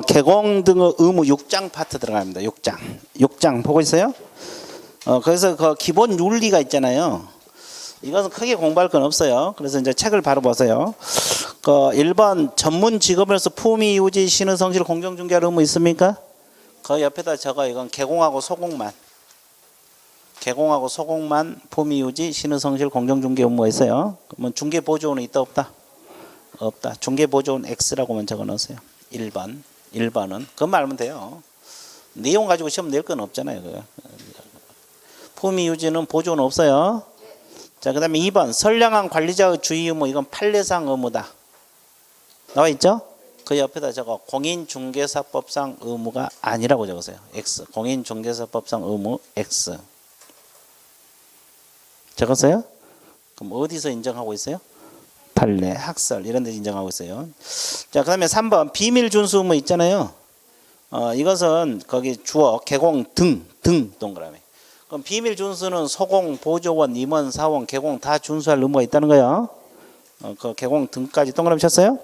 개공 등의 의무 6장 파트 들어갑니다. 6장 보고 있어요? 그래서 그 기본 윤리가 있잖아요. 이것은 크게 공부할 건 없어요. 그래서 이제 책을 바로 보세요. 1번 전문 직업으로서 품위 유지 신의 성실 공정 중개할 의무 있습니까? 그 옆에다 적어. 이건 개공하고 소공만 품위 유지 신의 성실 공정 중개 의무가 있어요. 그러면 중개 보조원은 있다 없다? 없다. 중개 보조원 X라고만 적어 놓으세요. 1번은 그것만 알면 돼요. 내용 가지고 시험 낼 건 없잖아요. 그거. 품위 유지는 보조는 없어요. 자, 그 다음에 2번 선량한 관리자의 주의 의무. 이건 판례상 의무다. 나와 있죠? 그 옆에다 적어. 공인중개사법상 의무가 아니라고 적으세요. X. 공인중개사법상 의무 X. 적었어요? 그럼 어디서 인정하고 있어요? 판례, 학설 이런 데 인정하고 있어요. 자, 그 다음에 3번 비밀 준수 의무 있잖아요. 이것은 거기 주어 개공 등 동그라미. 그럼 비밀 준수는 소공, 보조원, 임원, 사원, 개공 다 준수할 의무가 있다는 거예요. 그 개공 등까지 동그라미 쳤어요?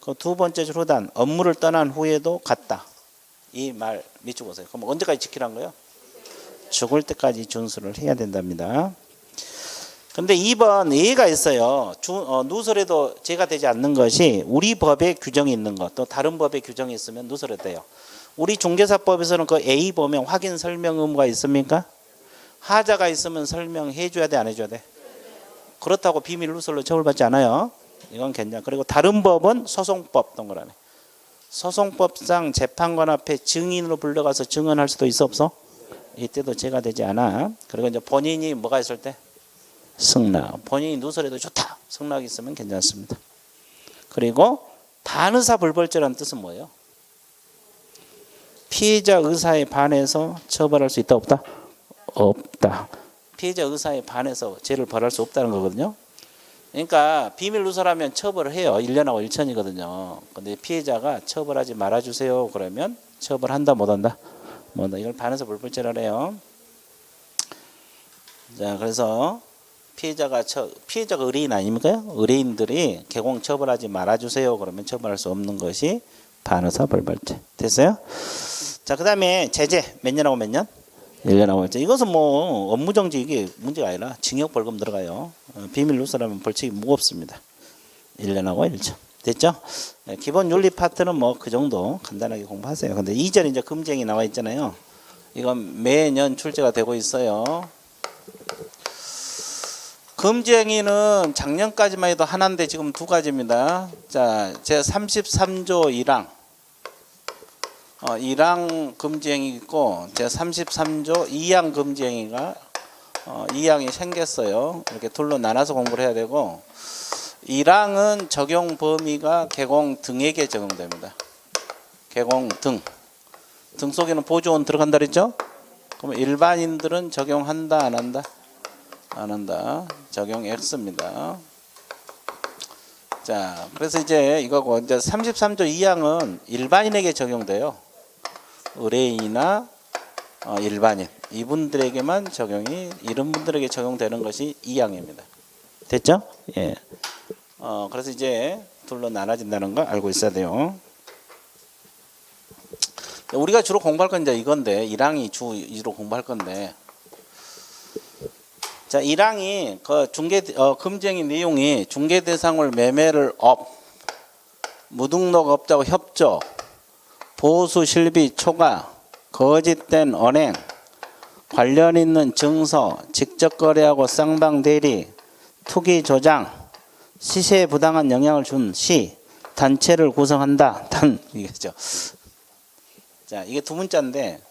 그 두 번째 줄후단 업무를 떠난 후에도 같다. 이 말 밑줄 보세요. 그럼 언제까지 지키라는 거예요? 죽을 때까지 준수를 해야 된답니다. 근데 2번 예가 있어요. 누설에도 죄가 되지 않는 것이 우리 법에 규정이 있는 것, 또 다른 법에 규정이 있으면 누설에 돼요. 우리 중개사법에서는 그 A 보면 확인 설명 의무가 있습니까? 하자가 있으면 설명해 줘야 돼, 안 해줘야 돼? 그렇다고 비밀 누설로 처벌받지 않아요. 이건 괜찮아. 그리고 다른 법은 소송법 동그라미. 소송법상 재판관 앞에 증인으로 불러가서 증언할 수도 있어 없어? 이때도 죄가 되지 않아. 그리고 이제 본인이 뭐가 있을 때? 승낙. 본인이 누설해도 좋다. 승낙이 있으면 괜찮습니다. 그리고 반의사 불벌죄라는 뜻은 뭐예요? 피해자 의사에 반해서 처벌할 수 있다 없다? 없다. 피해자 의사에 반해서 죄를 벌할 수 없다는 거거든요. 그러니까 비밀 누설하면 처벌을 해요. 1년하고 1천이거든요. 근데 피해자가 처벌하지 말아주세요. 그러면 처벌한다 못한다? 못한다. 이걸 반해서 불벌죄라 해요. 자, 그래서 피해자가 의뢰인 아닙니까? 의뢰인들이 개공 처벌하지 말아주세요. 그러면 처벌할 수 없는 것이 반의사 불벌죄. 됐어요? 자, 그 다음에 제재 몇 년하고 몇 년? 1년하고 1년. 이것은 뭐 업무정지 이게 문제가 아니라 징역 벌금 들어가요. 비밀 누설하면 벌칙이 무겁습니다. 1년하고 1년. 됐죠? 기본 윤리 파트는 뭐 그 정도 간단하게 공부하세요. 근데 2절 이제 금지행위 나와 있잖아요. 이건 매년 출제가 되고 있어요. 금지행위는 작년까지만 해도 하나인데 지금 두 가지입니다. 자, 제 33조 1항 1항 금지행위 있고 제 33조 2항 금지행위가 2항이 생겼어요. 이렇게 둘로 나눠서 공부를 해야 되고 1항은 적용 범위가 개공 등에게 적용됩니다. 개공 등 속에는 보조원 들어간다 그랬죠? 그럼 일반인들은 적용한다 안 한다? 안 한다. 적용 X입니다. 자, 그래서 이제 이거고 이제 33조 2항은 일반인에게 적용돼요. 의뢰인이나 일반인 이분들에게만 적용이 이런 분들에게 적용되는 것이 2항입니다. 됐죠? 예. 그래서 이제 둘로 나눠진다는 거 알고 있어야 돼요. 우리가 주로 공부할 건 이제 이건데 1항이 주로 공부할 건데. 자, 1항이 그 금지행위 내용이 중개 대상물 매매를 무등록 업자와 협조, 보수 실비 초과, 거짓된 언행, 관련 있는 증서, 직접 거래하고 쌍방 대리, 투기 조장, 시세에 부당한 영향을 준 시, 단체를 구성한다. 이거죠. 자, 이게 두 문자인데,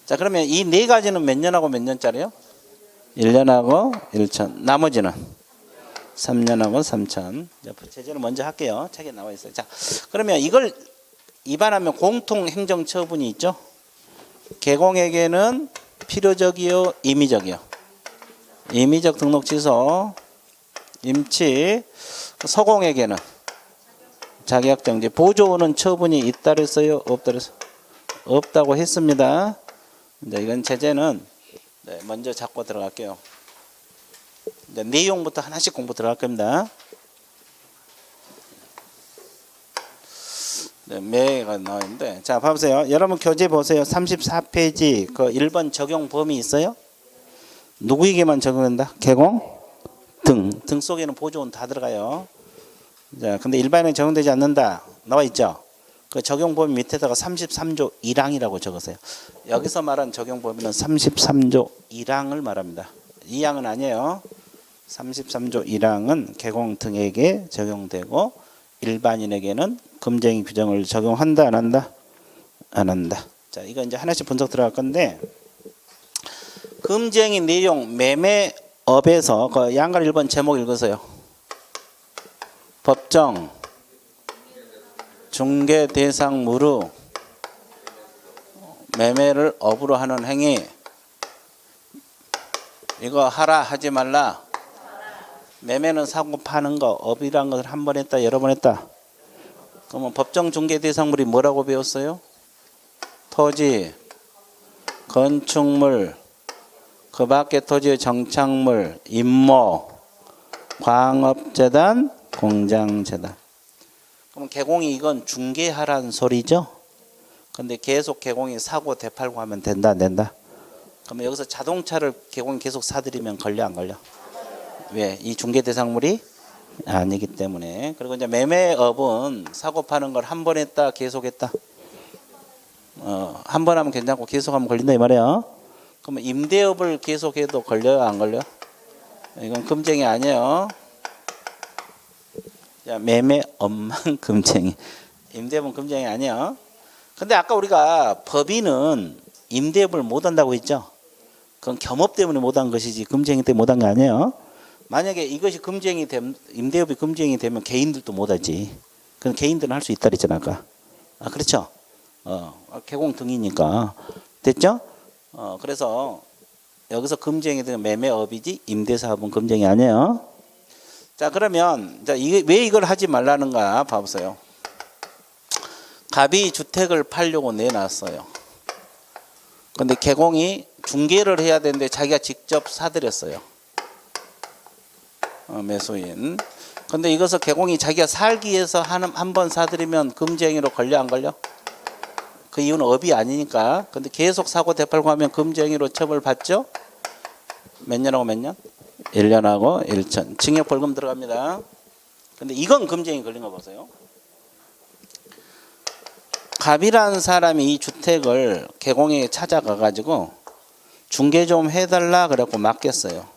자, 그러면 이 네 가지는 몇 년하고 몇 년짜리요? 1년하고 1천. 나머지는 3년하고 3천. 제재를 먼저 할게요. 책에 나와 있어요. 자, 그러면 이걸 위반하면 공통행정 처분이 있죠. 개공에게는 필요적이요, 임의적이요. 임의적 등록 취소, 임치. 서공에게는 자격정지. 보조원은 처분이 있다 그랬어요, 없다 그랬어요? 없다고 했습니다. 이제 이건 제재는 먼저 잡고 들어갈게요. 이제 내용부터 하나씩 공부 들어갈 겁니다. 매가 나오는데, 자 봐보세요. 여러분 교재 보세요. 34페이지 그 1번 적용 범위 있어요? 누구에게만 적용된다? 개공, 등 속에는 보조원 다 들어가요. 자, 근데 일반에 적용되지 않는다 나와 있죠. 그 적용 범위 밑에다가 33조 1항이라고 적으세요. 여기서 말한 적용 범위는 33조 1항을 말합니다. 2항은 아니에요. 33조 1항은 개공 등에게 적용되고 일반인에게는 금쟁이 규정을 적용한다 안 한다? 안 한다. 자, 이거 이제 하나씩 분석 들어갈 건데, 금쟁이 내용 매매업에서 그 양갈 1번 제목 읽으세요. 법정 중개 대상 무르 매매를 업으로 하는 행위, 이거 하라 하지 말라. 매매는 사고 파는 거, 업이란 것을 한 번 했다 여러 번 했다. 그러면 법정 중개 대상물이 뭐라고 배웠어요? 토지, 건축물, 그 밖에 토지의 정착물, 임모, 광업재단, 공장재단. 그럼 개공이 이건 중개하라는 소리죠? 근데 계속 개공이 사고 되팔고 하면 된다 안 된다? 그러면 여기서 자동차를 개공이 계속 사들이면 걸려 안 걸려? 왜? 이 중개 대상물이 아니기 때문에. 그리고 이제 매매업은 사고 파는 걸 한 번 했다 계속 했다. 한 번 하면 괜찮고 계속 하면 걸린다 이 말이에요. 그러면 임대업을 계속해도 걸려요 안 걸려? 이건 금쟁이 아니에요. 자, 매매업만 금쟁이. 임대업은 금쟁이 아니에요. 근데 아까 우리가 법인은 임대업을 못 한다고 했죠. 그건 겸업 때문에 못 한 것이지 금쟁이 때문에 못 한 게 아니에요. 만약에 이것이 금쟁이 되면, 임대업이 금쟁이 되면 개인들도 못 하지. 그럼 개인들은 할 수 있다 그랬잖아 아까. 아 그렇죠. 개공 등이니까 됐죠. 그래서 여기서 금쟁이 되면 매매업이지 임대사업은 금쟁이 아니에요. 자 그러면 자 이게 왜 이걸 하지 말라는가 봐보세요. 갑이 주택을 팔려고 내놨어요. 근데 개공이 중개를 해야 되는데 자기가 직접 사들였어요. 매수인. 근데 이것을 개공이 자기가 살기 위해서 한 번 사들이면 금쟁이로 걸려 안 걸려? 그 이유는 업이 아니니까. 근데 계속 사고 되팔고 하면 금쟁이로 처벌받죠? 몇 년하고 몇 년? 1년하고 1천. 징역 벌금 들어갑니다. 근데 이건 금쟁이 걸린 거 보세요. 갑이라는 사람이 이 주택을 개공에게 찾아가 가지고 중개 좀 해달라 그래갖고 맡겼어요.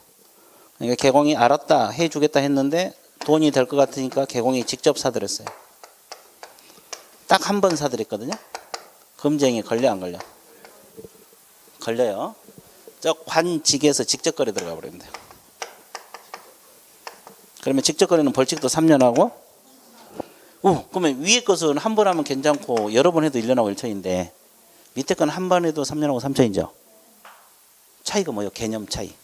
그러니까 개공이 알았다 해주겠다 했는데 돈이 될 것 같으니까 개공이 직접 사들였어요. 딱 한 번 사들였거든요. 금쟁이 걸려 안 걸려? 걸려요. 저 관직에서 직접거래 들어가 버리면 돼요. 그러면 직접거래는 벌칙도 3년하고 그러면 위에 것은 한 번 하면 괜찮고 여러 번 해도 1년하고 1천인데 밑에 건 한 번 해도 3년하고 3천이죠. 차이가 뭐예요? 개념 차이.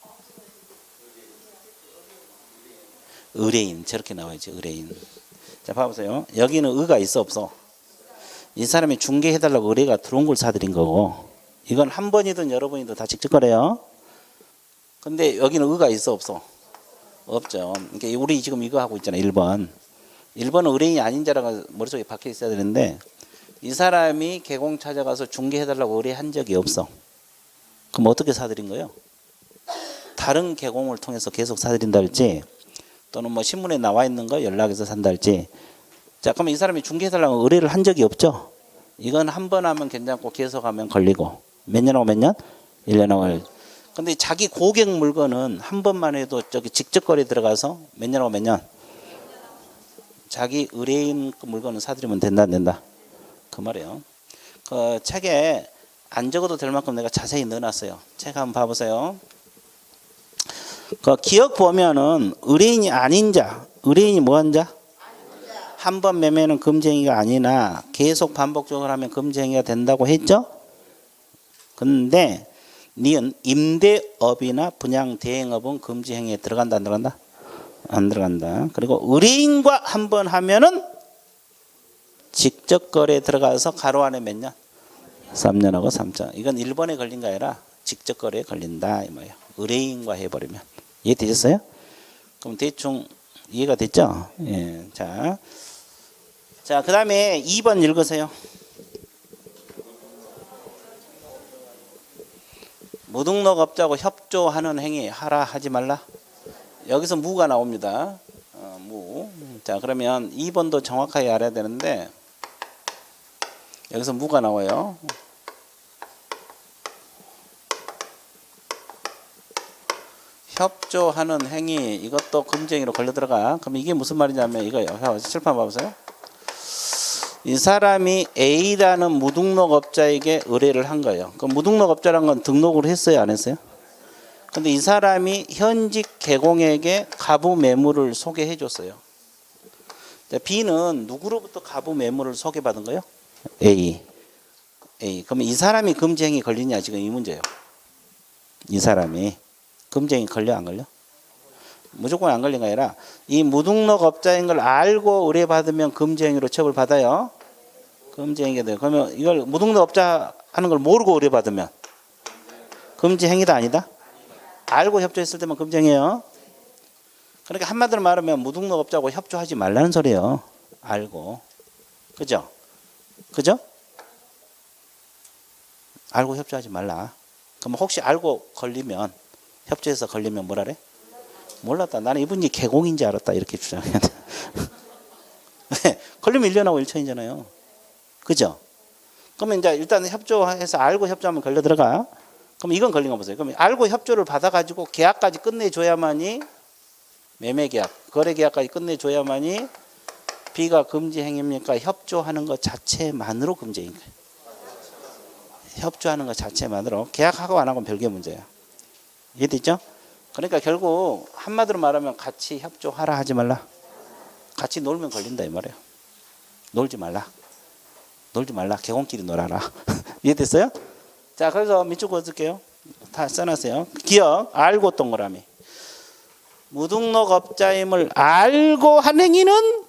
의뢰인 저렇게 나와야지 의뢰인. 자 봐보세요. 여기는 의가 있어 없어? 이 사람이 중개해달라고 의뢰가 들어온 걸 사들인 거고 이건 한 번이든 여러 번이든 다 직접 거래요. 근데 여기는 의가 있어 없어? 없죠. 그러니까 우리 지금 이거 하고 있잖아요. 1번은 의뢰인이 아닌 자라가 머릿속에 박혀 있어야 되는데 이 사람이 개공 찾아가서 중개해달라고 의뢰한 적이 없어. 그럼 어떻게 사들인 거예요? 다른 개공을 통해서 계속 사들인다 할지 또는 뭐 신문에 나와 있는 거 연락해서 산다 할지. 자 그러면 이 사람이 중개해달라고 의뢰를 한 적이 없죠. 이건 한 번 하면 괜찮고 계속 하면 걸리고 몇 년하고 몇 년? 1년하고. 근데 자기 고객 물건은 한 번만 해도 저기 직접 거래 들어가서 몇 년하고 몇 년? 자기 의뢰인 그 물건을 사들이면 된다 안 된다? 그 말이에요. 그 책에 안 적어도 될 만큼 내가 자세히 넣어놨어요. 책 한번 봐보세요. 그 기억 보면은 의뢰인이 아닌 자, 의뢰인이 뭐한 자? 한 번 매매는 금쟁이가 아니나 계속 반복적으로 하면 금쟁이가 된다고 했죠? 근데 니은 임대업이나 분양 대행업은 금지 행위에 들어간다 안 들어간다? 안 들어간다. 그리고 의뢰인과 한 번 하면은 직접 거래에 들어가서 가로 안에 몇 년? 3년하고 3천. 이건 1번에 걸린 게 아니라 직접 거래에 걸린다 이 말이에요. 의뢰인과 해버리면. 이해되셨어요? 그럼 대충 이해가 됐죠? 예. 자 자, 그 다음에 2번 읽으세요. 무등록업자하고 협조하는 행위 하라 하지 말라. 여기서 무가 나옵니다. 무. 자, 그러면 2번도 정확하게 알아야 되는데 여기서 무가 나와요. 협조하는 행위 이것도 금지행위로 걸려 들어가. 그럼 이게 무슨 말이냐면 이거예요. 칠판 봐보세요. 이 사람이 A라는 무등록업자에게 의뢰를 한 거예요. 그럼 무등록업자란 건 등록을 했어요, 안 했어요? 근데 이 사람이 현직 개공에게 가부 매물을 소개해 줬어요. B는 누구로부터 가부 매물을 소개받은 거예요? A. 그러면 이 사람이 금지행위 걸리냐 지금 이 문제예요. 이 사람이 금지행위 걸려 안 걸려? 무조건 안 걸린 게 아니라 이 무등록업자인 걸 알고 의뢰받으면 금지행위로 처벌받아요. 금지행위가 돼요. 그러면 이걸 무등록업자 하는 걸 모르고 의뢰받으면 금지행위다 아니다? 알고 협조했을 때만 금지행위예요. 그러니까 한마디로 말하면 무등록업자하고 협조하지 말라는 소리예요. 알고. 그죠? 그죠? 알고 협조하지 말라. 그럼 혹시 알고 걸리면 협조해서 걸리면 뭐라래? 몰랐다. 나는 이분이 개공인지 알았다. 이렇게 주장해야 돼. 걸리면 1년하고 1천이잖아요. 그죠? 그러면 이제 일단 협조해서 알고 협조하면 걸려 들어가. 그럼 이건 걸린 거 보세요. 그럼 알고 협조를 받아가지고 계약까지 끝내줘야만이 매매계약, 거래계약까지 끝내줘야만이 B가 금지 행위입니까? 협조하는 것 자체만으로 금지인 거예요. 협조하는 것 자체만으로. 계약하고 안 하고는 별개 문제예요. 이해됐죠? 그러니까 결국 한마디로 말하면 같이 협조하라 하지 말라. 같이 놀면 걸린다 이 말이에요. 놀지 말라. 놀지 말라. 개공끼리 놀아라. 이해됐어요? 자, 그래서 밑줄 그어줄게요. 다 써놨어요. 기억, 알고 동그라미. 무등록업자임을 알고 한 행위는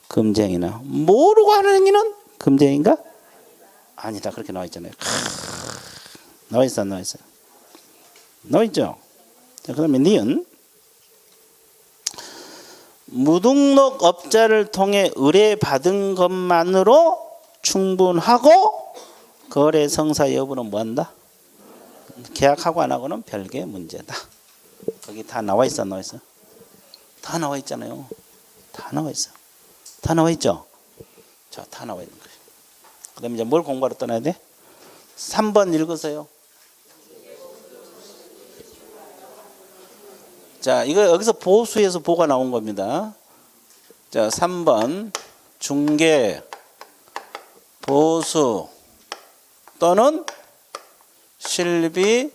금지행위나 모르고 하는 행위는 금지행위인가? 아니다. 그렇게 나와 있잖아요. 나와 있어, 나와 있어요. 나와 있죠? 자, 그 다음에 니은. 무등록업자를 통해 의뢰받은 것만으로 충분하고 거래 성사 여부는 뭐한다? 계약하고 안 하고는 별개 문제다. 거기 다 나와 있어, 나와 있어? 다 나와 있잖아요. 다 나와 있어. 다 나와 있죠? 자, 다 나와 있는 거예요. 그 다음에 이제 뭘 공부하러 떠나야 돼? 3번 읽으세요. 자, 이거 여기서 보수에서 보가 나온 겁니다. 자, 3번 중개, 보수 또는 실비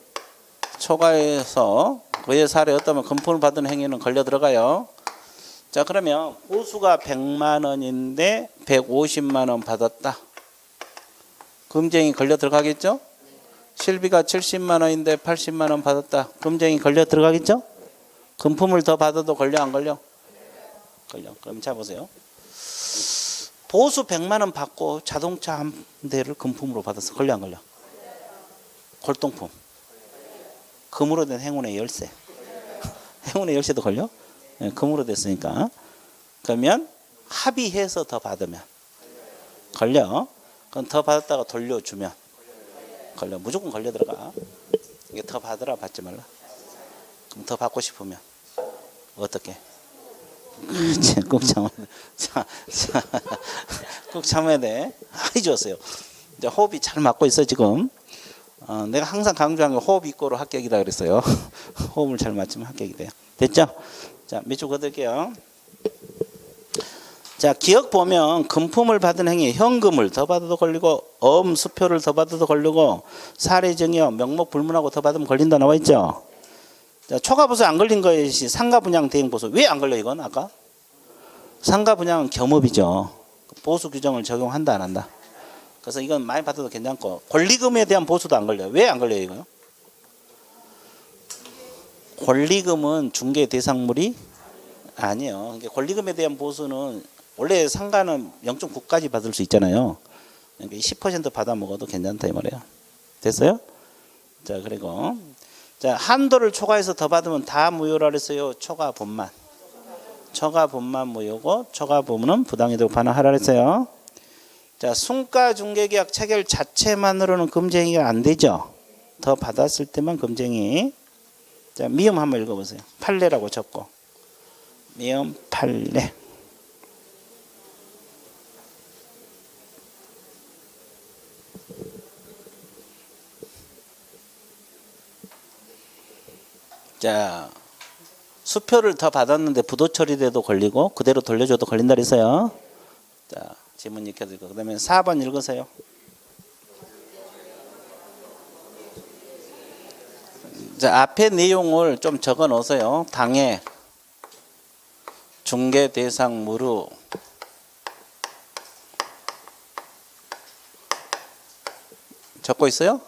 초과해서 그의 사례 어떠면 금품을 받은 행위는 걸려 들어가요. 자, 그러면 보수가 100만 원인데 150만 원 받았다. 금지행위 걸려 들어가겠죠? 실비가 70만 원인데 80만 원 받았다. 금지행위 걸려 들어가겠죠? 금품을 더 받아도 걸려 안 걸려? 걸려. 그럼 자 보세요. 보수 100만 원 받고 자동차 한 대를 금품으로 받아서 걸려 안 걸려? 골동품. 금으로 된 행운의 열쇠. 행운의 열쇠도 걸려? 네, 금으로 됐으니까. 그러면 합의해서 더 받으면 걸려. 그럼 더 받았다가 돌려주면 걸려. 무조건 걸려 들어가. 이게 더 받으라 받지 말라. 그럼 더 받고 싶으면 어떻게? 꼭 참아야 돼. 꼭 참아야 돼. 아이 좋았어요. 이제 호흡이 잘 맞고 있어 지금. 내가 항상 강조한 게 호흡 이꼬로 합격이다 그랬어요. 호흡을 잘 맞추면 합격이 돼요. 됐죠? 자, 밑줄 그을게요. 자, 기억 보면 금품을 받은 행위, 현금을 더 받아도 걸리고 수표를 더 받아도 걸리고 사례증여 명목 불문하고 더 받으면 걸린다 나와 있죠? 자, 초과보수 안 걸린 것이 상가분양 대행보수. 왜 안 걸려 이건 아까? 상가분양은 겸업이죠. 보수 규정을 적용한다 안 한다? 그래서 이건 많이 받아도 괜찮고 권리금에 대한 보수도 안 걸려요. 왜 안 걸려요 이거요? 권리금은 중개 대상물이 아니에요. 그러니까 권리금에 대한 보수는 원래 상가는 0.9까지 받을 수 있잖아요. 그러니까 10% 받아 먹어도 괜찮다 이 말이에요. 됐어요? 자, 그리고 자, 한도를 초과해서 더 받으면 다 무효라 그랬어요. 초과 분만. 초과 분만 무효고 초과 부분은 부당이득 반환하라 그랬어요. 자, 순가 중개계약 체결 자체만으로는 금쟁이가 안 되죠. 더 받았을 때만 금쟁이. 자, 미음 한번 읽어보세요. 판례라고 적고. 미음 판례. 자, 수표를 더 받았는데 부도 처리돼도 걸리고 그대로 돌려줘도 걸린다 그랬어요. 자, 지문 익혀드리고 그다음에 4번 읽으세요. 자, 앞에 내용을 좀 적어 놓으세요. 당해 중개 대상 무르 적고 있어요?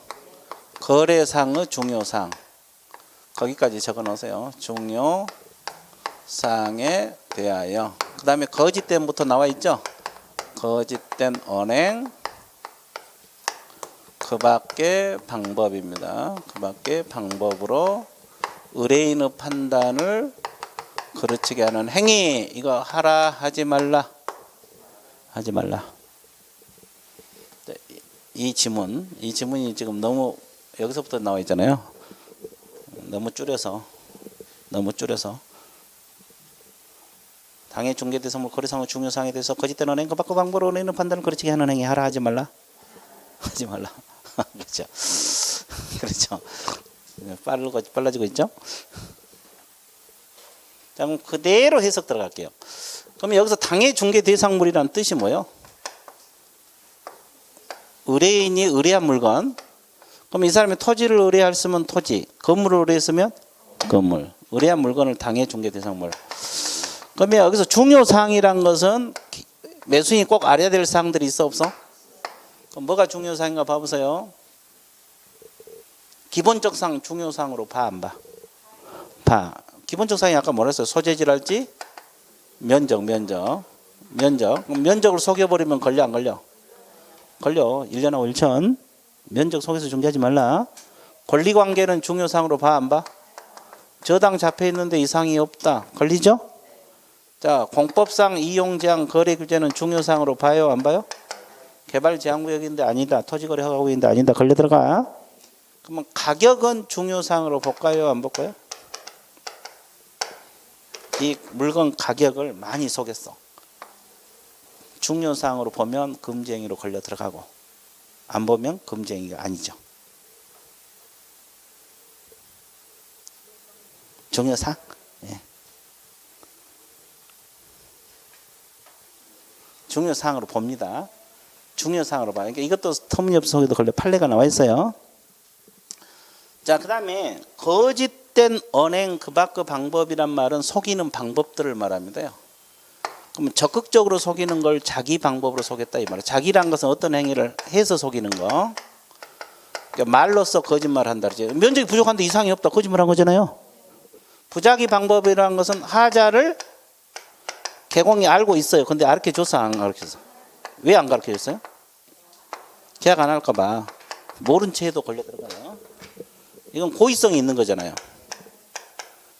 거래상의 중요상 거기까지 적어 놓으세요. 중요상에 대하여. 그 다음에 거짓된부터 나와 있죠? 거짓된 언행 그 밖의 방법입니다. 그 밖의 방법으로 의뢰인의 판단을 그르치게 하는 행위. 이거 하라 하지 말라. 하지 말라. 이 지문이 지금 너무 여기서부터 나와 있잖아요. 너무 줄여서 당해 중개대상물 거래상의 중요사항에 대해서 거짓된 언행 그 밖의 방법으로 의뢰인의 판단을 그르치게 하는 행위 하라 하지 말라. 하지 말라. 그렇죠. 그렇죠. 빨라지고 있죠. 자, 그럼 그대로 해석 들어갈게요. 그러면 여기서 당해 중개 대상물이라는 뜻이 뭐예요? 의뢰인이 의뢰한 물건. 그럼 이 사람이 토지를 의뢰했으면 토지, 건물을 의뢰했으면 건물. 의뢰한 물건을 당해 중개 대상물. 그러면 여기서 중요 사항이란 것은 매수인이 꼭 알아야 될 사항들이 있어 없어? 그럼 뭐가 중요 사항인가 봐보세요. 기본적 사항 중요 사항으로 봐 안 봐? 봐. 기본적 사항이 아까 뭐라 했어요? 소재질할지 면적. 그럼 면적을 속여버리면 걸려 안 걸려? 걸려. 1년하고 1천. 면적 속에서 중개하지 말라. 권리관계는 중요사항으로 봐 안 봐? 저당 잡혀 있는데 이상이 없다. 걸리죠? 자, 공법상 이용제한 거래규제는 중요사항으로 봐요 안 봐요? 개발제한구역인데 아니다. 토지거래 허가구역인데 아니다. 걸려 들어가. 그러면 가격은 중요사항으로 볼까요 안 볼까요? 이 물건 가격을 많이 속였어. 중요사항으로 보면 금쟁이로 걸려 들어가고 안 보면 금쟁이가 아니죠. 중요사항? 예. 중요사항으로 봅니다. 중요사항으로 봐요. 그러니까 이것도 터무니없이 속에도 걸려 판례가 나와 있어요. 자, 그 다음에 거짓된 언행 그 밖의 방법이란 말은 속이는 방법들을 말합니다요. 그러면 적극적으로 속이는 걸 자기 방법으로 속였다 이 말이에요. 자기란 것은 어떤 행위를 해서 속이는 거. 그러니까 말로써 거짓말한다 그러죠. 면적이 부족한데 이상이 없다 거짓말한 거잖아요. 부작위 방법이라는 것은 하자를 개공이 알고 있어요. 근데 가르쳐줘서 안 가르쳐서. 왜 안 가르쳐줬어요? 계약 안 할까 봐. 모른 채 해도 걸려 들어가요. 이건 고의성이 있는 거잖아요.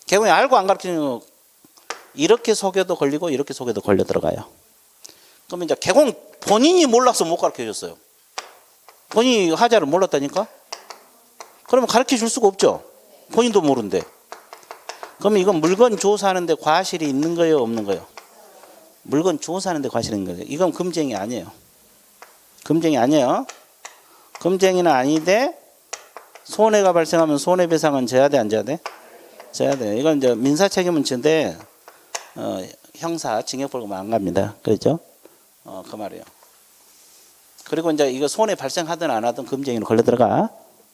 개공이 알고 안 가르치는 이렇게 속여도 걸리고 이렇게 속여도 걸려 들어가요. 그러면 이제 개공 본인이 몰라서 못 가르쳐 줬어요. 본인이 하자를 몰랐다니까? 그러면 가르쳐 줄 수가 없죠. 본인도 모른대. 그러면 이건 물건 조사하는데 과실이 있는 거예요 없는 거예요? 물건 조사하는데 과실이 있는 거예요. 이건 금쟁이 아니에요. 금쟁이 아니에요. 금쟁이는 아닌데 손해가 발생하면 손해배상은 져야 돼 안 져야 돼? 져야 돼. 이건 이제 민사책임은 지는데 형사 징역벌금 안 갑니다. 그렇죠? 그 말이에요. 그리고 이제 이거 손해 발생하든 안 하든 금쟁이로 걸려 들어가.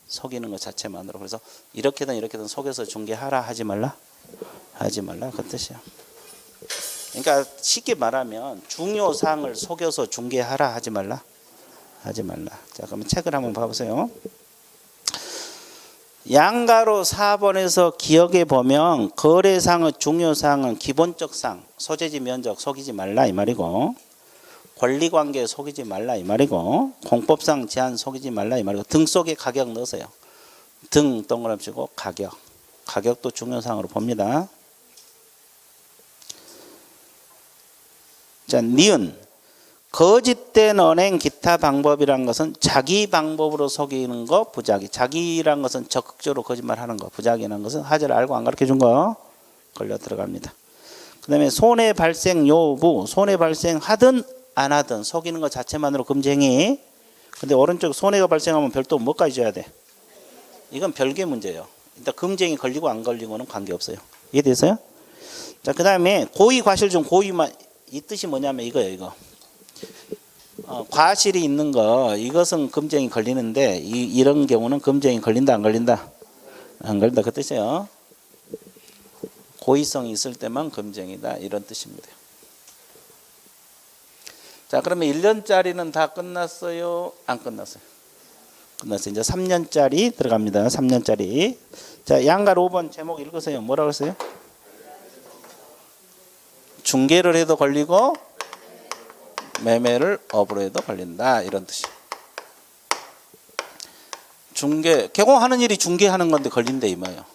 속이는 것 자체만으로. 그래서 이렇게든 속여서 중개하라 하지 말라. 하지 말라 그 뜻이야. 그러니까 쉽게 말하면 중요 사항을 속여서 중개하라 하지 말라. 하지 말라. 자, 그러면 책을 한번 봐보세요. 양가로 4번에서 기억해 보면 거래상의 중요사항은 기본적 사항, 소재지 면적 속이지 말라 이 말이고 권리관계 속이지 말라 이 말이고 공법상 제한 속이지 말라 이 말이고 등 속에 가격 넣으세요. 등 동그라미 치고 가격도 중요사항으로 봅니다. 자, 니은 거짓된 언행 기타 방법이란 것은 자기 방법으로 속이는 거 부작위. 자기란 것은 적극적으로 거짓말하는 거. 부작위라는 것은 하자를 알고 안 가르쳐 준 거 걸려 들어갑니다. 그다음에 손해 발생 여부. 손해 발생하든 안 하든 속이는 것 자체만으로 금지행위. 근데 오른쪽 손해가 발생하면 별도 뭐까지 줘야 돼? 이건 별개 문제예요. 일단 금지행위 걸리고 안 걸리고는 관계없어요. 이해됐어요? 자, 그다음에 고의 과실 중 고의만 이 뜻이 뭐냐면 이거예요. 이거. 과실이 있는 거 이것은 금지행위 걸리는데 이런 경우는 금지행위 걸린다 안 걸린다? 안 걸린다 그 뜻이에요. 고의성이 있을 때만 금지행위다 이런 뜻입니다. 자, 그러면 1년짜리는 다 끝났어요? 안 끝났어요? 끝났어요. 이제 3년짜리 들어갑니다. 3년짜리. 자, 양갈 5번 제목 읽으세요. 뭐라고 했어요? 중개를 해도 걸리고 매매를 업으로 해도 걸린다 이런 뜻이. 중개 개공하는 일이 중개하는 건데 걸린대 이 말이에요.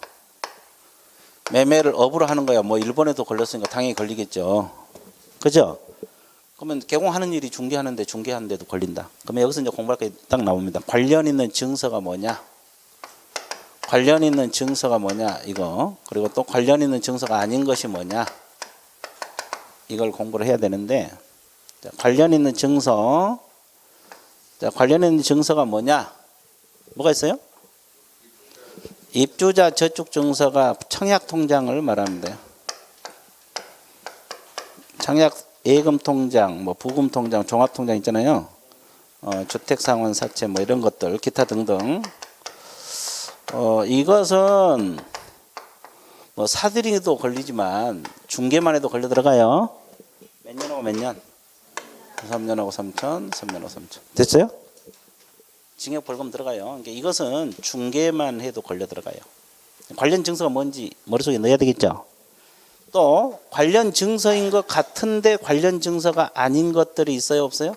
매매를 업으로 하는 거야. 뭐 일본에도 걸렸으니까 당연히 걸리겠죠. 그죠? 그러면 개공하는 일이 중개하는데 중개하는데도 걸린다. 그러면 여기서 이제 공부할 게 딱 나옵니다. 관련 있는 증서가 뭐냐? 관련 있는 증서가 뭐냐? 이거. 그리고 또 관련 있는 증서가 아닌 것이 뭐냐? 이걸 공부를 해야 되는데 자, 관련 있는 증서. 자, 관련 있는 증서가 뭐냐? 뭐가 있어요? 입주자 저축 증서가 청약 통장을 말합니다. 청약 예금 통장, 뭐 부금 통장, 종합 통장 있잖아요. 주택 상환 사채 뭐 이런 것들, 기타 등등. 이것은 뭐 사들이도 걸리지만 중개만 해도 걸려 들어가요. 몇 년하고 몇 년? 3년하고 3천, 3년하고 3천. 됐어요? 징역 벌금 들어가요. 그러니까 이것은 중개만 해도 걸려 들어가요. 관련 증서가 뭔지 머릿속에 넣어야 되겠죠. 또 관련 증서인 것 같은데 관련 증서가 아닌 것들이 있어요, 없어요?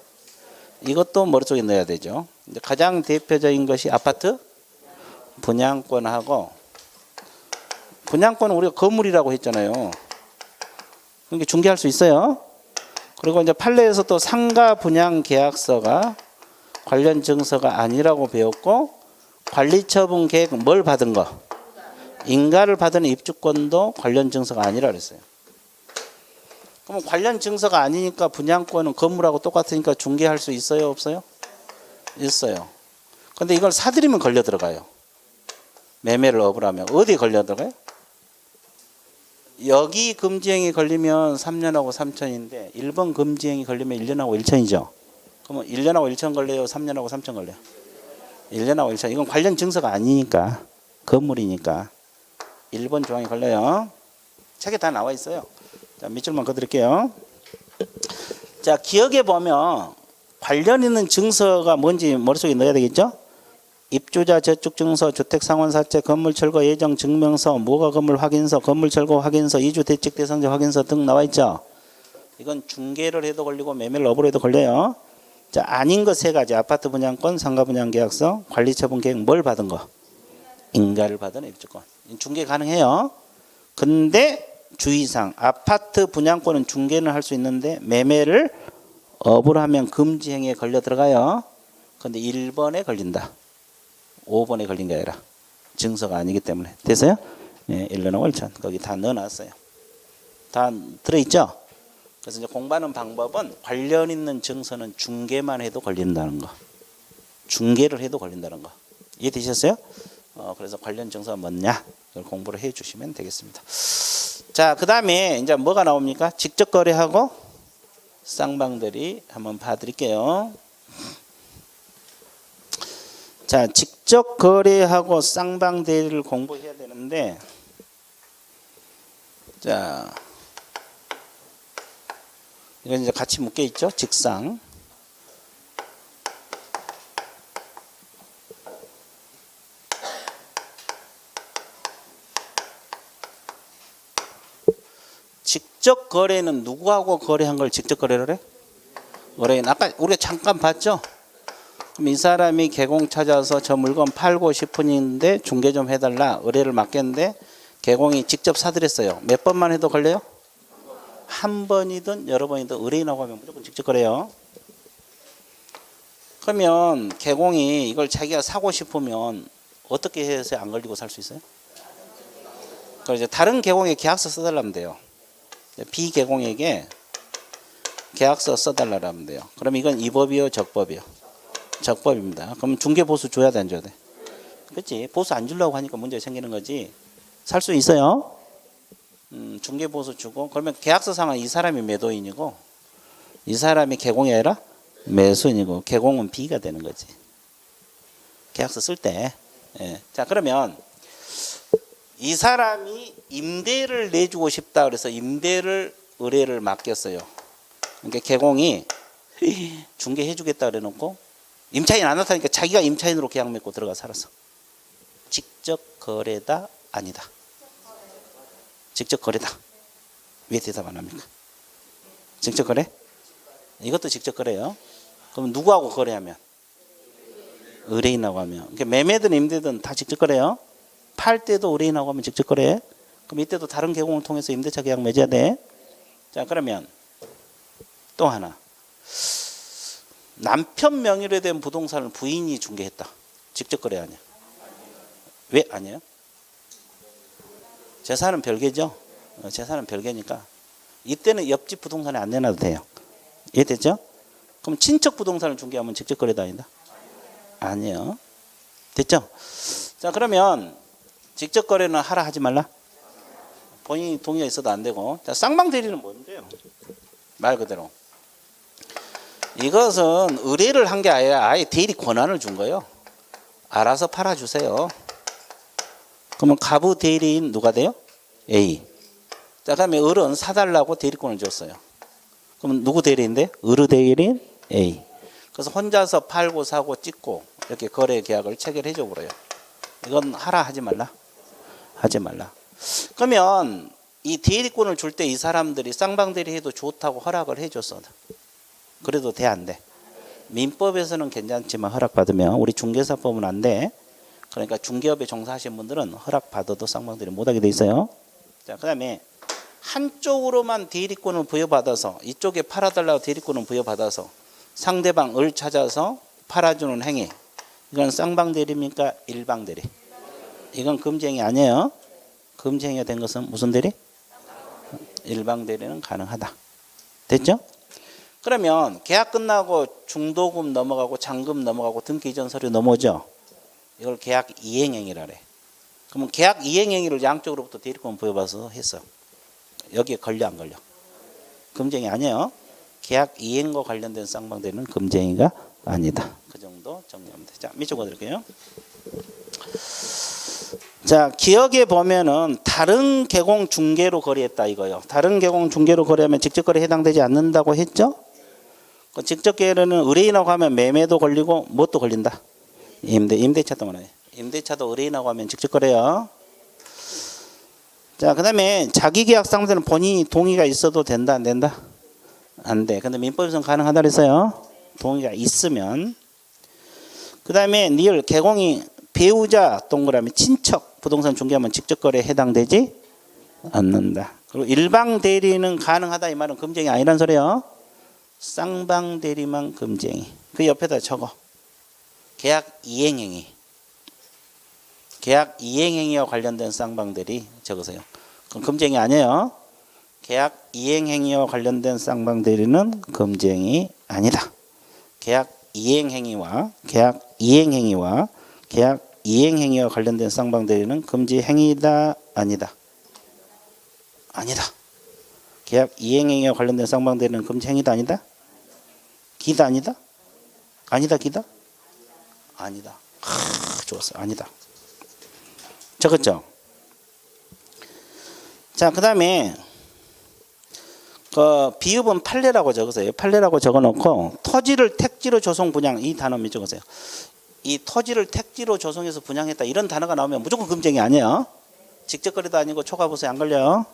이것도 머릿속에 넣어야 되죠. 이제 가장 대표적인 것이 아파트 분양권하고, 분양권은 우리가 건물이라고 했잖아요. 그러니까 중개할 수 있어요. 그리고 이제 판례에서 또 상가 분양 계약서가 관련 증서가 아니라고 배웠고, 관리처분 계획 뭘 받은 거? 인가를 받은 입주권도 관련 증서가 아니라 그랬어요. 그럼 관련 증서가 아니니까 분양권은 건물하고 똑같으니까 중개할 수 있어요, 없어요? 있어요. 근데 이걸 사들이면 걸려 들어가요. 매매를 업으로 하면 어디에 걸려 들어가요? 여기 금지행위 걸리면 3년하고 3천인데 1번 금지행위 걸리면 1년하고 1천이죠. 그러면 1년하고 1천 걸려요? 3년하고 3천 걸려요? 1년하고 1천. 이건 관련 증서가 아니니까, 건물이니까 1번 조항이 걸려요. 책에 다 나와 있어요. 자, 밑줄만 그어드릴게요. 자, 기억해 보면 관련 있는 증서가 뭔지 머릿속에 넣어야 되겠죠? 입주자 저축 증서, 주택 상환 사채, 건물 철거 예정 증명서, 무허가 건물 확인서, 건물 철거 확인서, 이주 대책 대상자 확인서 등 나와 있죠. 이건 중개를 해도 걸리고 매매를 업으로 해도 걸려요. 자, 아닌 것 세 가지. 아파트 분양권, 상가 분양 계약서, 관리 처분 계획 뭘 받은 거? 인가를 받은 입주권. 중개 가능해요. 근데 주의사항, 아파트 분양권은 중개는 할 수 있는데 매매를 업으로 하면 금지 행위에 걸려 들어가요. 근데 1번에 걸린다. 5번에 걸린 게 아니라 증서가 아니기 때문에. 됐어요? 네, 1년하고 1천. 거기 다 넣어놨어요. 다 들어있죠? 그래서 이제 공부하는 방법은 관련 있는 증서는 중개만 해도 걸린다는 거. 중개를 해도 걸린다는 거. 이해되셨어요? 그래서 관련 증서가 뭐냐? 그걸 공부를 해 주시면 되겠습니다. 자, 그 다음에 이제 뭐가 나옵니까? 직접 거래하고 쌍방대리 한번 봐드릴게요. 자, 직접 거래하고 쌍방대리를 공부해야 되는데, 자, 이건 이제 같이 묶여 있죠? 직상. 직접 거래는 누구하고 거래한 걸 직접 거래를 해? 거래는 아까 우리가 잠깐 봤죠? 그럼 이 사람이 개공 찾아서 저 물건 팔고 싶은데 중개 좀 해달라 의뢰를 맡겼는데 개공이 직접 사들였어요. 몇 번만 해도 걸려요? 한 번이든 여러 번이든 의뢰인하고 하면 무조건 직접 거래요. 그러면 개공이 이걸 자기가 사고 싶으면 어떻게 해서 안 걸리고 살 수 있어요? 그럼 이제 다른 개공에 계약서 써달라면 돼요. 비개공에게 계약서 써달라면 돼요. 그럼 이건 이법이요, 적법이요? 적법입니다. 그럼 중개보수 줘야 돼, 안 줘야 돼? 그렇지. 보수 안 주려고 하니까 문제가 생기는 거지. 살 수 있어요. 중개보수 주고, 그러면 계약서상은 이 사람이 매도인이고 이 사람이 개공이 아니라 매수인이고, 개공은 B가 되는 거지. 계약서 쓸 때. 예. 자, 그러면 이 사람이 임대를 내주고 싶다 그래서 임대를 의뢰를 맡겼어요. 그러니까 개공이 중개해 주겠다 그래 놓고 임차인 안 나타나니까 자기가 임차인으로 계약 맺고 들어가 살았어. 직접 거래다 아니다? 직접 거래다. 왜 대답 안 합니까? 직접 거래? 이것도 직접 거래요. 그럼 누구하고 거래하면? 의뢰인하고 하면. 그러니까 매매든 임대든 다 직접 거래요. 팔 때도 의뢰인하고 하면 직접 거래. 그럼 이때도 다른 개공을 통해서 임대차 계약 맺어야 돼. 자, 그러면 또 하나. 남편 명의로 된 부동산을 부인이 중개했다. 직접 거래 아니야? 왜 아니에요? 재산은 별개죠. 재산은 별개니까 이때는 옆집 부동산에 안 내놔도 돼요. 이해됐죠? 그럼 친척 부동산을 중개하면 직접 거래도 아니다? 아니에요. 됐죠? 자, 그러면 직접 거래는 하라 하지 말라? 본인이 동의가 있어도 안 되고. 자, 쌍방 대리는 뭔데요? 말 그대로 이것은 의뢰를 한 게 아니라 아예 대리 권한을 준 거예요. 알아서 팔아주세요. 그러면 가부 대리인 누가 돼요? A. 자, 그다음에 을은 사달라고 대리권을 줬어요. 그럼 누구 대리인데? 을의 대리인 A. 그래서 혼자서 팔고 사고 찍고 이렇게 거래 계약을 체결해 줘 버려요. 이건 하라 하지 말라? 하지 말라. 그러면 이 대리권을 줄 때 이 사람들이 쌍방 대리해도 좋다고 허락을 해줬어. 그래도 돼, 안 돼? 민법에서는 괜찮지만 허락받으면 우리 중개사법은 안 돼. 그러니까 중개업에 종사하신 분들은 허락받아도 쌍방 대리 못하게 돼 있어요. 자, 그다음에 한쪽으로만 대리권을 부여받아서 이쪽에 팔아달라고 대리권을 부여받아서 상대방을 찾아서 팔아주는 행위, 이건 쌍방 대리입니까? 일방 대리? 이건 금지행위 아니에요. 금지행위가 된 것은 무슨 대리? 일방 대리는 가능하다. 됐죠? 그러면 계약 끝나고 중도금 넘어가고 잔금 넘어가고 등기 이전 서류 넘어오죠. 이걸 계약 이행행위라 그래. 그러면 계약 이행행위를 양쪽으로부터 대리권 부여받아서 했어. 여기에 걸려 안 걸려? 금지행위 아니에요. 계약 이행과 관련된 쌍방 대리는 금지행위가 아니다. 그 정도 정리하면 돼. 자, 밑줄 그어드릴게요. 자, 기억에 보면은 다른 개공 중개로 거래했다 이거요. 다른 개공 중개로 거래하면 직접 거래에 해당되지 않는다고 했죠? 그 직접 거래는 의뢰인하고 하면 매매도 걸리고 뭣도 걸린다? 임대차 때문에. 임대차도 의뢰인하고 하면 직접 거래요. 자, 그다음에 자기 계약 상대는 본인이 동의가 있어도 된다 안 된다? 안 돼. 근데 민법에서는 가능하다 그랬어요. 동의가 있으면. 그다음에 니을 개공이 배우자 동그라미 친척 부동산 중개하면 직접 거래에 해당되지 않는다. 그리고 일방 대리는 가능하다 이 말은 금지행위 아니란 소리예요. 쌍방 대리만 금지행위. 그 옆에다 적어. 계약 이행행위. 계약 이행행위와 관련된 쌍방 대리 적으세요. 그럼 금지행위 아니에요. 계약 이행행위와 관련된 쌍방 대리는 금지행위 아니다. 계약 이행행위와 관련된 쌍방 대리는 금지행위다 아니다. 아니다. 계약 이행행위와 관련된 쌍방 대리는 금지행위다 아니다. 기다 아니다. 아니다 기다. 아니다. 좋았어. 아니다. 적었죠? 자, 그 다음에 비읍은 판례라고 적으세요. 판례라고 적어놓고 토지를 택지로 조성 분양 이 단어 밑 적으세요. 이 토지를 택지로 조성해서 분양했다 이런 단어가 나오면 무조건 금지행위 아니에요. 직접 거래도 아니고 초과보수에 안 걸려요.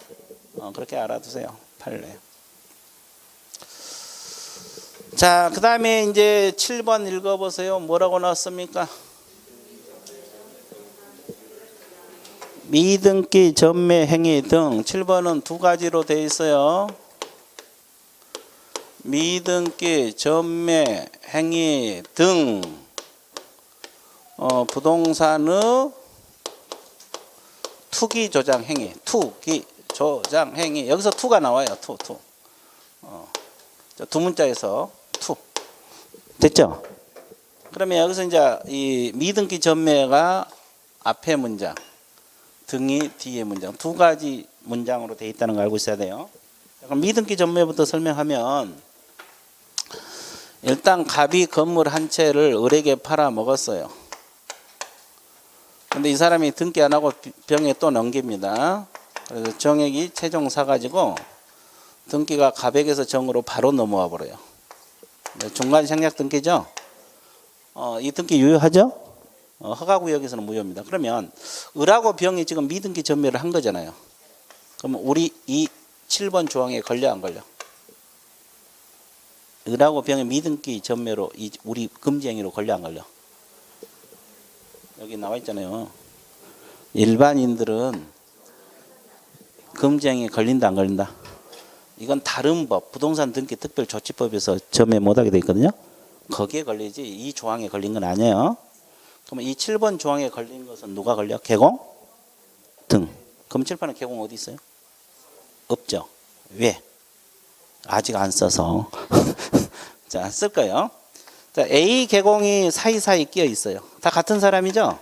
그렇게 알아두세요. 판례. 자, 그 다음에 이제 7번 읽어보세요. 뭐라고 나왔습니까? 미등기 전매 행위 등 7번은 두 가지로 되어 있어요. 미등기 전매 행위 등 부동산의 투기 조장 행위, 투기 조장 행위. 여기서 투가 나와요. 투. 두 문자에서 투. 됐죠? 그러면 여기서 이제 이 미등기 전매가 앞에 문장, 등이 뒤에 문장, 두 가지 문장으로 되어 있다는 걸 알고 있어야 돼요. 그럼 미등기 전매부터 설명하면, 일단 갑이 건물 한 채를 을에게 팔아 먹었어요. 근데 이 사람이 등기 안 하고 병에 또 넘깁니다. 그래서 정액이 최종 사가지고 등기가 갑에게서 정으로 바로 넘어와 버려요. 중간 생략 등기죠. 이 등기 유효하죠? 허가구역에서는 무효입니다. 그러면 을하고 병이 지금 미등기 전매를 한 거잖아요. 그러면 우리 이 7번 조항에 걸려 안 걸려? 을하고 병이 미등기 전매로 우리 금지행위로 걸려 안 걸려? 여기 나와 있잖아요. 일반인들은 금지행위에 걸린다 안 걸린다? 이건 다른 법, 부동산 등기 특별조치법에서 전매 못하게 돼 있거든요. 거기에 걸리지 이 조항에 걸린 건 아니에요. 그러면 이 7번 조항에 걸린 것은 누가 걸려? 개공? 등. 그럼 칠판에 개공 어디 있어요? 없죠. 왜? 아직 안 써서. 자, 쓸 거예요. 자, A 개공이 사이사이 끼어 있어요. 다 같은 사람이죠?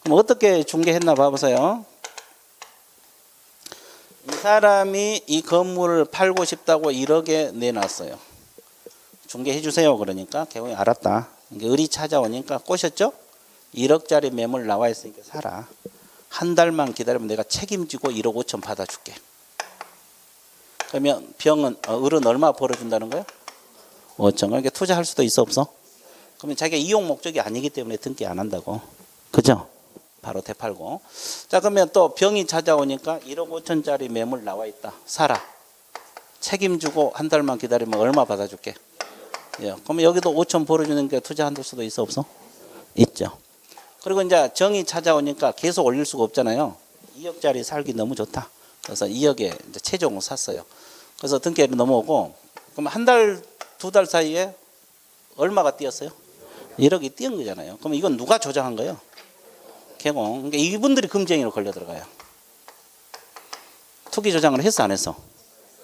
그럼 어떻게 중개했나 봐보세요. 이 사람이 이 건물을 팔고 싶다고 1억에 내놨어요. 중개해 주세요. 그러니까 개공이 알았다. 을이 찾아오니까 꼬셨죠? 1억짜리 매물 나와 있으니까 사라. 한 달만 기다리면 내가 책임지고 1억 5천 받아줄게. 그러면 을은 얼마 벌어준다는 거예요? 5천. 그러니까 투자할 수도 있어 없어? 그러면 자기가 이용 목적이 아니기 때문에 등기 안 한다고. 그죠? 바로 되팔고. 자, 그러면 또 병이 찾아오니까 1억 5천짜리 매물 나와 있다. 사라. 책임지고 한 달만 기다리면 얼마 받아줄게? 예. 그러면 여기도 5천 벌어주는 게 투자한들 수도 있어 없어? 있죠. 그리고 이제 정이 찾아오니까 계속 올릴 수가 없잖아요. 2억짜리 살기 너무 좋다. 그래서 2억에 이제 최종을 샀어요. 그래서 등기를 넘어오고, 그럼 한 달, 두 달 사이에 얼마가 뛰었어요? 1억이 뛰은 거잖아요. 그럼 이건 누가 조장한 거예요? 개공. 그러니까 이분들이 금지행위로 걸려 들어가요. 투기 조장을 했어 안 했어?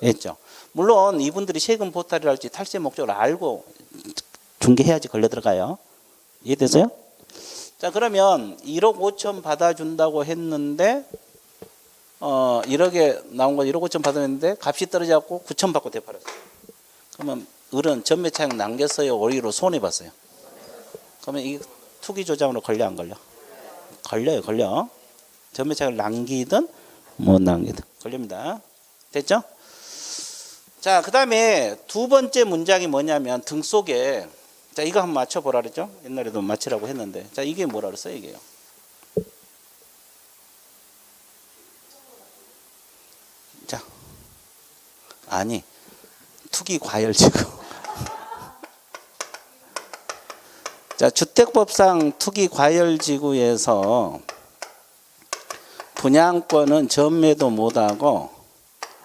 했죠. 물론 이분들이 세금 보탈이랄지 탈세 목적을 알고 중개해야지 걸려 들어가요. 이해되세요? 자, 그러면 1억 5천 받아준다고 했는데 1억에 나온 거 1억 5천 받았는데 값이 떨어져갖고 9천 받고 되팔았어요. 그러면 을은 전매차익 남겼어요? 오히려 손해봤어요? 그러면 이 투기 조장으로 걸려 안 걸려? 걸려요. 걸려. 전매차익을 남기든 못 남기든 걸립니다. 됐죠? 자, 그 다음에 두 번째 문장이 뭐냐면 등 속에, 자, 이거 한번 맞춰보라 그랬죠? 옛날에도 맞추라고 했는데, 자, 이게 뭐라 그랬어요? 이게요. 자, 아니, 투기 과열지구. 자, 주택법상 투기 과열지구에서 분양권은 전매도 못하고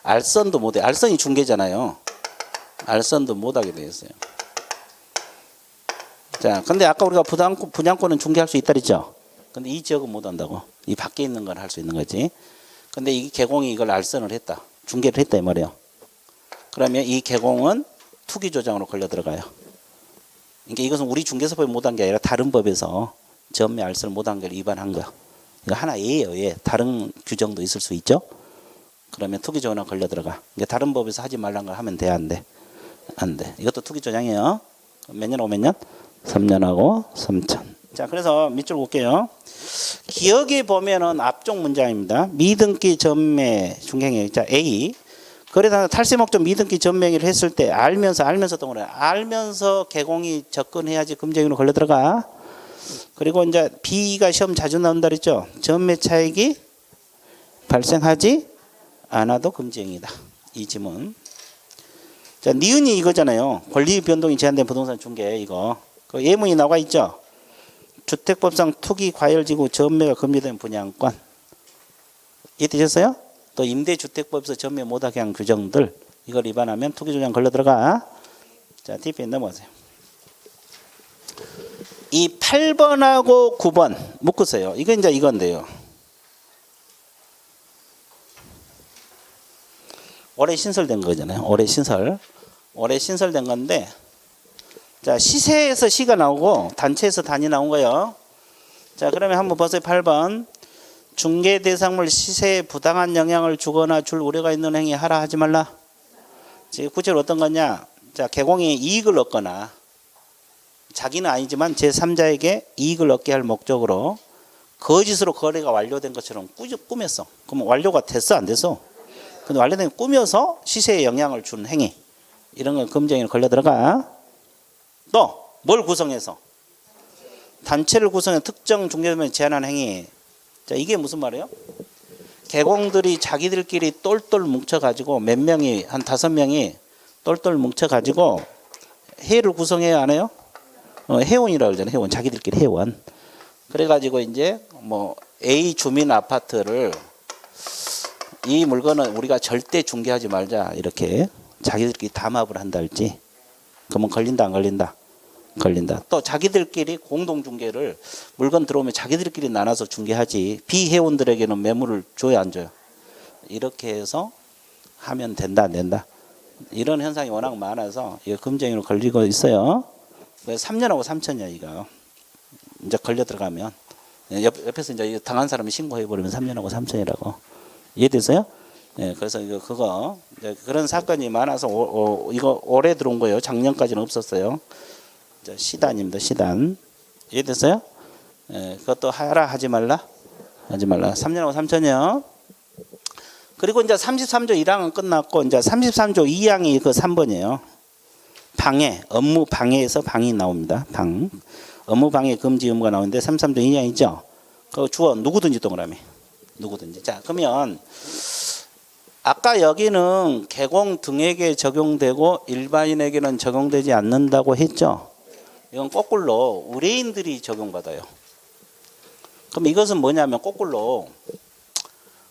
알선도 못해. 알선이 중개잖아요. 알선도 못하게 되어 있어요. 자, 근데 아까 우리가 분양권은 중개할 수 있다 그랬죠? 근데 이 지역은 못한다고. 이 밖에 있는 건 할 수 있는 거지. 근데 이 개공이 이걸 알선을 했다. 중개를 했다 이 말이에요. 그러면 이 개공은 투기 조장으로 걸려 들어가요. 그러니까 이것은 우리 중개사법이 못한 게 아니라 다른 법에서 전매 알선을 못한 걸 위반한 거야. 이거 하나 예예요. 예. 다른 규정도 있을 수 있죠. 그러면 투기 조장으로 걸려 들어가. 그러니까 다른 법에서 하지 말란 걸 하면 돼, 안 돼? 안 돼. 이것도 투기 조장이에요. 몇 년하고 몇 년? 3년하고 3천. 자, 그래서 밑줄 볼게요. 기억에 보면은 앞쪽 문장입니다. 미등기 전매 중개행위. 자, A. 그래서 탈세 목적 미등기 전매행위를 했을 때 알면서 동그래. 알면서 개공이 접근해야지 금지행위로 걸려 들어가. 그리고 이제 B가 시험 자주 나온다 그랬죠. 전매 차익이 발생하지 않아도 금지행위다. 이 지문. 자, 니은이 이거잖아요. 권리 변동이 제한된 부동산 중개 이거. 그 예문이 나와 있죠. 주택법상 투기 과열지구 전매가 금지된 분양권. 이해되셨어요? 또 임대주택법에서 전매 못하게 한 규정들 이걸 위반하면 투기조장 걸려 들어가. 자, TPN 넘어가세요. 이 8번하고 9번 묶으세요. 이거 이제 이건데요. 올해 신설된 거잖아요. 올해 신설된 건데, 자, 시세에서 시가 나오고 단체에서 단이 나온 거예요. 자, 그러면 한번 보세요. 8번. 중개 대상물 시세에 부당한 영향을 주거나 줄 우려가 있는 행위 하라 하지 말라. 지금 구체로 어떤 거냐? 자, 개공이 이익을 얻거나 자기는 아니지만 제3자에게 이익을 얻게 할 목적으로 거짓으로 거래가 완료된 것처럼 꾸몄어. 그럼 완료가 됐어, 안 됐어? 근데 완료된 꾸며서 시세에 영향을 준 행위, 이런 건 금지행위로 걸려 들어가. 또 뭘 구성해서? 단체를 구성해 특정 중개점에 제한한 행위. 자, 이게 무슨 말이에요? 개공들이 자기들끼리 똘똘 뭉쳐가지고 몇 명이, 한 5명이 똘똘 뭉쳐가지고 회의를 구성해야 안 해요? 회원이라고 그러잖아요. 회원, 자기들끼리 회원. 그래가지고 이제 뭐 A 주민 아파트를 이 물건은 우리가 절대 중개하지 말자, 이렇게 자기들끼리 담합을 한다 할지. 그러면 걸린다, 안 걸린다? 걸린다. 또 자기들끼리 공동 중개를, 물건 들어오면 자기들끼리 나눠서 중개하지 비회원들에게는 매물을 줘야 안 줘요? 이렇게 해서 하면 된다, 안 된다? 이런 현상이 워낙 많아서 이거 금지행위로 걸리고 있어요. 3년하고 3천이야 이거. 이제 걸려 들어가면 옆에서 이제 당한 사람이 신고해 버리면 3년하고 3천이라고. 이해됐어요? 예, 그래서 그거 그런 사건이 많아서 이거 올해 들어온 거예요. 작년까지는 없었어요. 시단입니다. 시단. 이해됐어요? 예, 그것도 하라 하지 말라? 하지 말라. 3년하고 3천이요. 그리고 이제 33조 1항은 끝났고 이제 33조 2항이 그 3번이에요. 방해, 업무 방해에서 방이 나옵니다. 방. 업무 방해 금지 의무가 나오는데 33조 2항이죠. 그 주어 누구든지 동그라미. 누구든지. 자, 그러면 아까 여기는 개공 등에게 적용되고 일반인에게는 적용되지 않는다고 했죠. 이건 거꾸로 의뢰인들이 적용받아요. 그럼 이것은 뭐냐면 거꾸로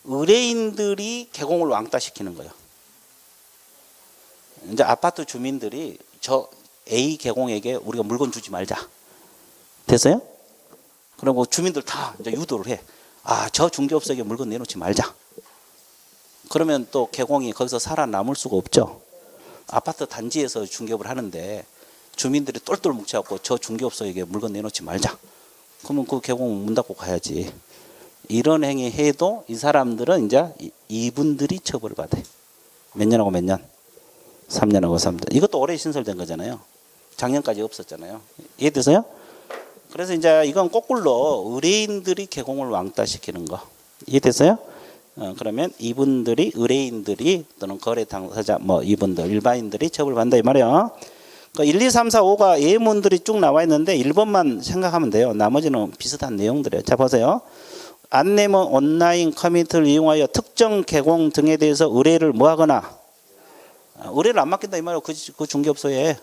의뢰인들이 개공을 왕따시키는 거예요. 이제 아파트 주민들이 저 A 개공에게 우리가 물건 주지 말자. 됐어요? 그리고 주민들 다 이제 유도를 해. 아, 저 중개업소에게 물건 내놓지 말자. 그러면 또 개공이 거기서 살아남을 수가 없죠. 아파트 단지에서 중개업을 하는데 주민들이 똘똘 뭉쳐갖고 저 중개업소에게 물건 내놓지 말자. 그러면 그 개공 문 닫고 가야지. 이런 행위 해도 이 사람들은 이제 이분들이 처벌을 받아요. 몇 년하고 몇 년? 3년하고 3년. 이것도 올해 신설된 거잖아요. 작년까지 없었잖아요. 이해되세요? 그래서 이제 이건 거꾸로 의뢰인들이 개공을 왕따시키는 거. 이해됐어요? 그러면 이분들이, 의뢰인들이 또는 거래 당사자 뭐 이분들 일반인들이 처벌받는다 이 말이에요. 그러니까 1, 2, 3, 4, 5가 예문들이 쭉 나와 있는데 1번만 생각하면 돼요. 나머지는 비슷한 내용들이에요. 자, 보세요. 안내문 온라인 커뮤니티를 이용하여 특정 개공 등에 대해서 의뢰를 뭐 하거나, 의뢰를 안 맡긴다 이 말이에요. 그 중개업소에.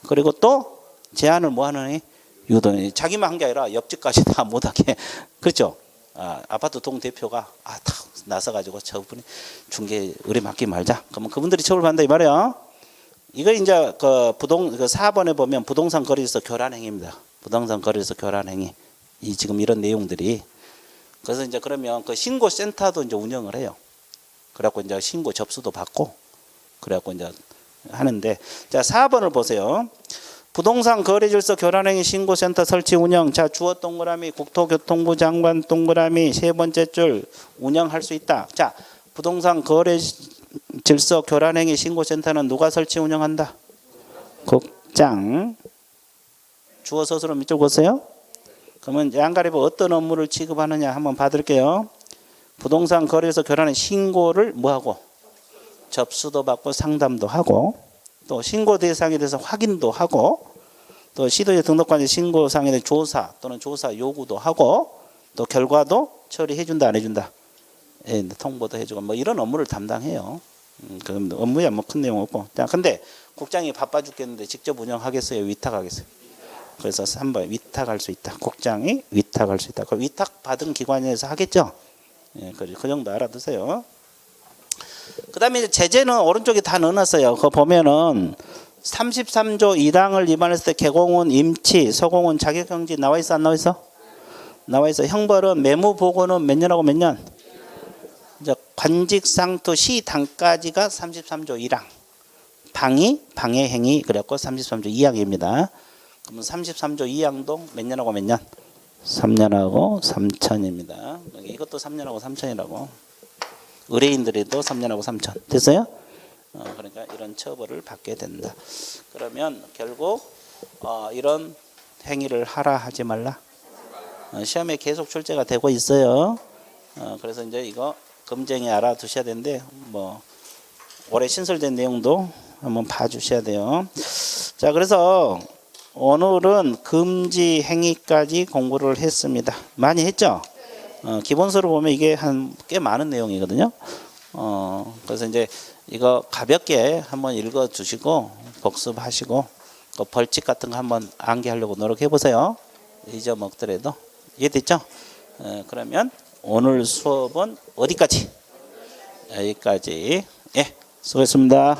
그리고 또 제한을 뭐 하느니 유도. 자기만 한 게 아니라 옆집까지 다 못하게. 그렇죠? 아파트 동대표가 다 나서가지고 저분이 중개 의뢰 맡기 말자. 그러면 그분들이 처벌받는다 이 말이에요. 이거 이제 그 4번에 보면 부동산 거래에서 교란 행위입니다. 부동산 거래에서 교란 행위. 지금 이런 내용들이. 그래서 이제 그러면 그 신고 센터도 이제 운영을 해요. 그래갖고 이제 신고 접수도 받고, 그래갖고 이제 하는데, 자 4번을 보세요. 부동산 거래질서 교란행위 신고센터 설치 운영. 자, 주어 동그라미 국토교통부 장관 동그라미 세 번째 줄 운영할 수 있다. 자, 부동산 거래질서 교란행위 신고센터는 누가 설치 운영한다? 국장. 주어 서술은 밑줄 보세요. 그러면 양가리보 어떤 업무를 취급하느냐 한번 봐드릴게요. 부동산 거래에서 교란의 신고를 뭐하고? 접수도 받고 상담도 하고, 또 신고 대상에 대해서 확인도 하고, 또 시도의 등록관리 신고상에 대한 조사 또는 조사 요구도 하고, 또 결과도 처리해준다 안 해준다? 예, 통보도 해주고 뭐 이런 업무를 담당해요. 그럼 업무야 뭐 큰 내용 없고. 자, 근데 국장이 바빠 죽겠는데 직접 운영하겠어요? 위탁하겠어요? 그래서 3번 위탁할 수 있다. 국장이 위탁할 수 있다. 그 위탁 받은 기관에서 하겠죠? 예, 그 정도 알아두세요. 그다음에 이제 제재는 오른쪽에 다 넣어놨어요. 그거 보면은 33조 1항을 위반했을 때 개공은 임치, 서공은 자격정지 나와 있어 안 나와 있어? 나와 있어. 형벌은 매무 보고는 몇 년하고 몇 년? 이제 관직상투 시당까지가 33조 1항. 방위, 방해 행위 그래갖고 33조 2항입니다. 그러면 33조 2항도 몇 년하고 몇 년? 3년하고 3천입니다. 이것도 3년하고 3천이라고. 의뢰인들에도 3년하고 3천. 됐어요? 그러니까 이런 처벌을 받게 된다. 그러면 결국 이런 행위를 하라 하지 말라. 시험에 계속 출제가 되고 있어요. 그래서 이제 이거 금쟁이 알아두셔야 되는데 뭐 올해 신설된 내용도 한번 봐주셔야 돼요. 자, 그래서 오늘은 금지 행위까지 공부를 했습니다. 많이 했죠? 기본서로 보면 이게 한 꽤 많은 내용이거든요. 그래서 이제 이거 가볍게 한번 읽어주시고 복습하시고 그 벌칙 같은 거 한번 암기하려고 노력해 보세요. 잊어먹더라도. 이해됐죠? 그러면 오늘 수업은 어디까지? 여기까지. 예, 수고했습니다.